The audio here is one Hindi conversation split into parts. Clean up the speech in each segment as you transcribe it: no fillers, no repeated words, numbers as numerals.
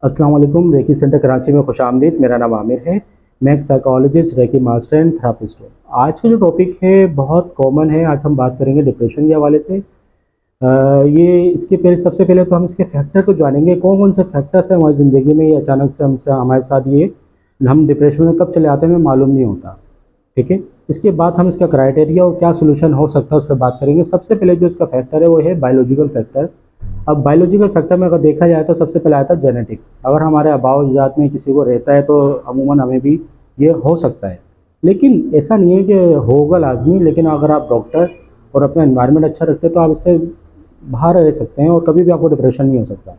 अस्सलाम वालेकुम। रेकी सेंटर कराची में खुशामदीद। मेरा नाम आमिर है। मैं एक psychologist, reiki master and therapist हूँ। आज का जो टॉपिक है बहुत कॉमन है। आज हम बात करेंगे डिप्रेशन के हवाले से। ये इसके पहले सबसे पहले तो हम इसके फैक्टर को जानेंगे, कौन कौन से फैक्टर्स हैं हमारी ज़िंदगी में ये अचानक से हमसे हमारे साथ ये हम डिप्रेशन में कब चले आते हैं हमें मालूम नहीं होता। ठीक है। इसके बाद हम इसका क्राइटेरिया और क्या सोल्यूशन हो सकता है उस पर बात करेंगे। सबसे पहले जो इसका फैक्टर है वो है बायोलॉजिकल फैक्टर। अब बायोलॉजिकल फैक्टर में अगर देखा जाए तो सबसे पहले आता है जेनेटिक। अगर हमारे आबाओ जात में किसी को रहता है तो अमूमन हमें भी ये हो सकता है, लेकिन ऐसा नहीं है कि होगा लाजमी। लेकिन अगर आप डॉक्टर और अपना एनवायरनमेंट अच्छा रखते हैं तो आप इससे बाहर रह सकते हैं और कभी भी आपको डिप्रेशन नहीं हो सकता।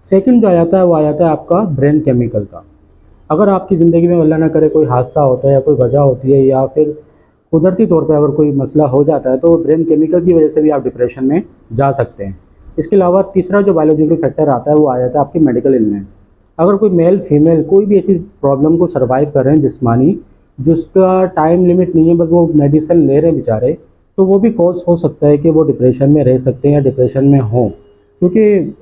सेकंड जो आ जाता है वो आ जाता है आपका ब्रेन केमिकल का। अगर आपकी ज़िंदगी में अल्लाह ना करे कोई हादसा होता है या कोई वजह होती है या फिर कुदरती तौर पे अगर कोई मसला हो जाता है तो ब्रेन केमिकल की वजह से भी आप डिप्रेशन में जा सकते हैं। इसके अलावा तीसरा जो बायोलॉजिकल फैक्टर आता है वो आ जाता है आपकी मेडिकल इलनेस। अगर कोई मेल फीमेल कोई भी ऐसी प्रॉब्लम को सर्वाइव कर रहे हैं जिस्मानी, जिसका टाइम लिमिट नहीं है, बस वो मेडिसिन ले रहे हैं बेचारे, तो वो भी कॉज हो सकता है कि वो डिप्रेशन में रह सकते हैं या डिप्रेशन में हों। क्योंकि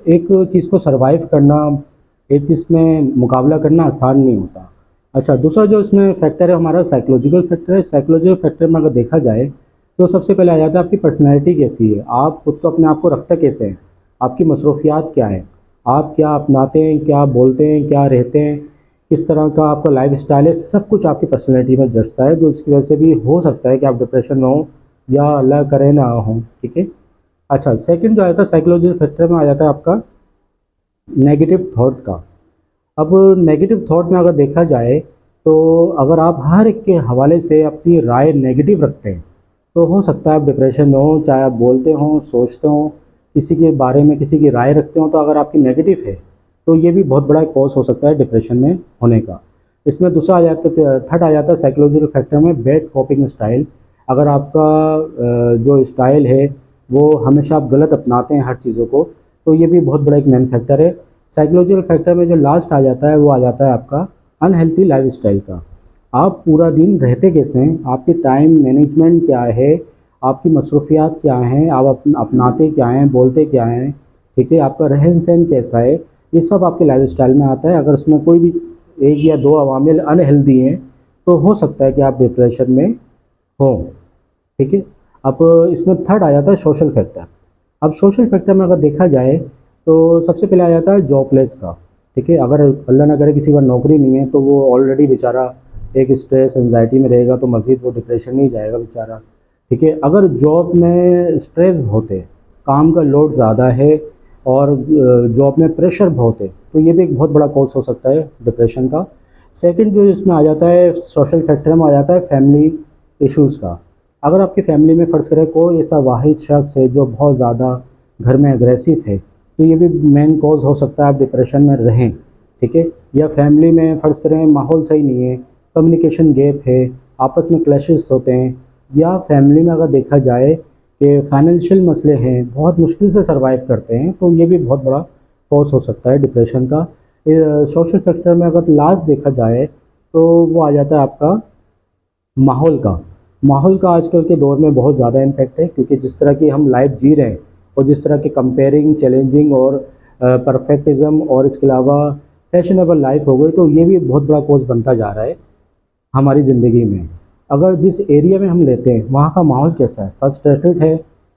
एक चीज़ को सर्वाइव करना, एक चीज़ में मुकाबला करना आसान नहीं होता। अच्छा, दूसरा जो इसमें फैक्टर है हमारा साइकोलॉजिकल फैक्टर है। साइकोलॉजिकल फैक्टर में अगर देखा जाए तो सबसे पहले आ जाता है आपकी पर्सनैलिटी कैसी है, आप खुद को अपने आप को रखते कैसे हैं, आपकी मसरूफियात क्या है, आप क्या अपनाते हैं, क्या बोलते हैं, क्या रहते हैं, किस तरह का आपका लाइफ स्टाइल है, सब कुछ आपकी पर्सनैलिटी में जचता है। जो इसकी वजह से भी हो सकता है कि आप डिप्रेशन में हो या अल्लाह करे ना हो। ठीक है। अच्छा, सेकंड जो आता है साइकोलॉजिकल फैक्टर में आ जाता है आपका नेगेटिव थॉट का। अब नेगेटिव थॉट में अगर देखा जाए तो अगर आप हर एक के हवाले से अपनी राय नेगेटिव रखते हैं तो हो सकता है आप डिप्रेशन में हो। चाहे आप बोलते हो, सोचते हो, किसी के बारे में किसी की राय रखते हो, तो अगर आपकी नेगेटिव है तो ये भी बहुत बड़ा कॉज हो सकता है डिप्रेशन में होने का। इसमें दूसरा आ जाता है, थर्ड आ जाता है साइकोलॉजिकल फैक्टर में बैड कॉपिंग स्टाइल। अगर आपका जो स्टाइल है वो हमेशा आप गलत अपनाते हैं हर चीज़ों को, तो ये भी बहुत बड़ा एक मेन फैक्टर है। साइकोलॉजिकल फैक्टर में जो लास्ट आ जाता है वो आ जाता है आपका अनहेल्थी लाइफस्टाइल का। आप पूरा दिन रहते कैसे हैं, आपकी टाइम मैनेजमेंट क्या है, आपकी मसरूफियात क्या हैं, आप अपनाते क्या हैं, बोलते क्या हैं, ठीक है, आपका रहन सहन कैसा है, ये सब आपके लाइफस्टाइल में आता है। अगर उसमें कोई भी एक या दो अवामिल अनहेल्दी हैं तो हो सकता है कि आप डिप्रेशन में हो। ठीक है। अब इसमें थर्ड आ जाता है सोशल फैक्टर। अब सोशल फैक्टर में अगर देखा जाए तो सबसे पहले आ जाता है जॉबलेस का। ठीक है। अगर अल्लाह ना करे किसी पर नौकरी नहीं है तो वो ऑलरेडी बेचारा एक स्ट्रेस एंजाइटी में रहेगा, तो मज़ीद वो डिप्रेशन में ही जाएगा बेचारा। ठीक है। अगर जॉब में स्ट्रेस बहुत है, काम का लोड ज़्यादा है और जॉब में प्रेशर बहुत है, तो ये भी एक बहुत बड़ा कॉज हो सकता है डिप्रेशन का। सेकंड जो इसमें आ जाता है सोशल फैक्टर में आ जाता है फैमिली इश्यूज़ का। अगर आपकी फैमिली में फ़र्ज़ करें कोई ऐसा वाहिद शख्स है जो बहुत ज़्यादा घर में एग्रेसिव है, तो ये भी मेन कॉज हो सकता है आप डिप्रेशन में रहें। ठीक है। या फैमिली में फ़र्ज़ करें माहौल सही नहीं है, कम्युनिकेशन गैप है, आपस में क्लैशेस होते हैं, या फैमिली में अगर देखा जाए कि फाइनेंशियल मसले हैं, बहुत मुश्किल से सर्वाइव करते हैं, तो ये भी बहुत बड़ा कॉज हो सकता है डिप्रेशन का। सोशल फैक्टर में अगर लास्ट देखा जाए तो वो आ जाता है आपका माहौल का। माहौल का आजकल के दौर में बहुत ज़्यादा इम्पैक्ट है, क्योंकि जिस तरह की हम लाइफ जी रहे हैं और जिस तरह की कंपेयरिंग, चैलेंजिंग और परफेक्टिज्म और इसके अलावा फैशनेबल लाइफ हो गई, तो ये भी बहुत बड़ा कोर्स बनता जा रहा है हमारी ज़िंदगी में। अगर जिस एरिया में हम लेते हैं वहाँ का माहौल कैसा है, फ्रस्ट्रेटेड है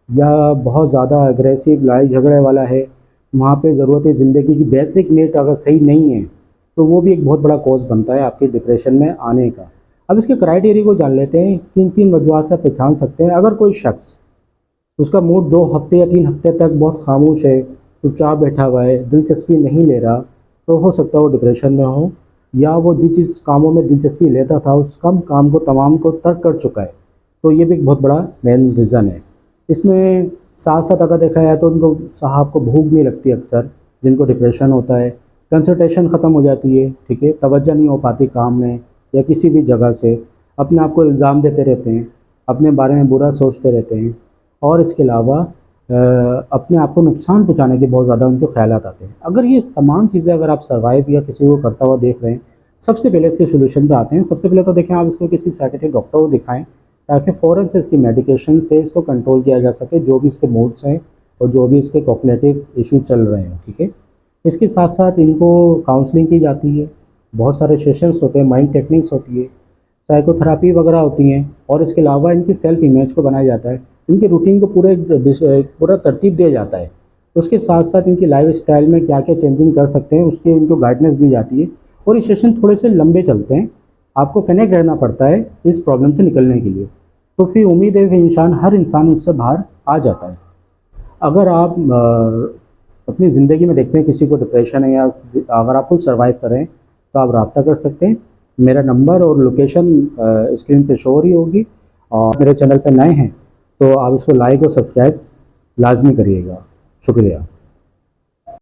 या बहुत ज़्यादा एग्रेसिव लड़ाई झगड़े वाला है, वहाँ पे ज़रूरत ज़िंदगी की बेसिक नीड अगर सही नहीं है तो वो भी एक बहुत बड़ा कॉज बनता है आपके डिप्रेशन में आने का। अब इसके क्राइटेरिया को जान लेते हैं। किन किन वजूहत से पहचान सकते हैं। अगर कोई शख्स, उसका मूड 2 हफ्ते या 3 हफ्ते तक बहुत खामोश है, चुपचाप बैठा हुआ है, दिलचस्पी नहीं ले रहा, तो हो सकता है वो डिप्रेशन में हो। या वो जिस कामों में दिलचस्पी लेता था उस कम काम को तमाम को तर्क कर चुका है, तो ये भी एक बहुत बड़ा मेन रीज़न है। इसमें साथ साथ अगर देखा जाए तो उनको साहब को भूख नहीं लगती अक्सर, जिनको डिप्रेशन होता है, कंसंट्रेशन ख़त्म हो जाती है। ठीक है। तवज्जो नहीं हो पाती काम में या किसी भी जगह से, अपने आप को इल्ज़ाम देते रहते हैं, अपने बारे में बुरा सोचते रहते हैं, और इसके अलावा अपने आप को नुकसान पहुंचाने के बहुत ज़्यादा उनको ख्यालात आते हैं। अगर ये तमाम चीज़ें अगर आप सर्वाइव या किसी को करता हुआ देख रहे हैं, सबसे पहले इसके सोल्यूशन पे आते हैं। सबसे पहले तो देखें आप इसको किसी साइकियाट्रिक डॉक्टर को दिखाएं, ताकि फ़ौरन से इसकी मेडिकेशन से इसको कंट्रोल किया जा सके, जो भी इसके मूड्स हैं और जो भी इसके कॉग्निटिव इशू चल रहे हैं। ठीक है। इसके साथ साथ इनको काउंसलिंग की जाती है, बहुत सारे सेशंस होते हैं, माइंड टेक्निक्स होती है, साइकोथेरेपी वगैरह होती हैं, और इसके अलावा इनकी सेल्फ इमेज को बनाया जाता है। इनकी रूटीन को पूरा तरतीब दिया जाता है। उसके साथ साथ इनकी लाइफ स्टाइल में क्या क्या चेंजिंग कर सकते हैं उसकी इनको गाइडेंस दी जाती है। और ये सेशन थोड़े से लंबे चलते हैं, आपको कनेक्ट रहना पड़ता है इस प्रॉब्लम से निकलने के लिए। तो फिर उम्मीद है कि हर इंसान उससे बाहर आ जाता है। अगर आप अपनी ज़िंदगी में देखते हैं किसी को डिप्रेशन है, या अगर आप खुद सर्वाइव कर रहे हैं, तो आप रब्ता कर सकते हैं। मेरा नंबर और लोकेशन स्क्रीन पे शो हो रही होगी। और मेरे चैनल पे नए हैं तो आप इसको लाइक और सब्सक्राइब लाजमी करिएगा। शुक्रिया।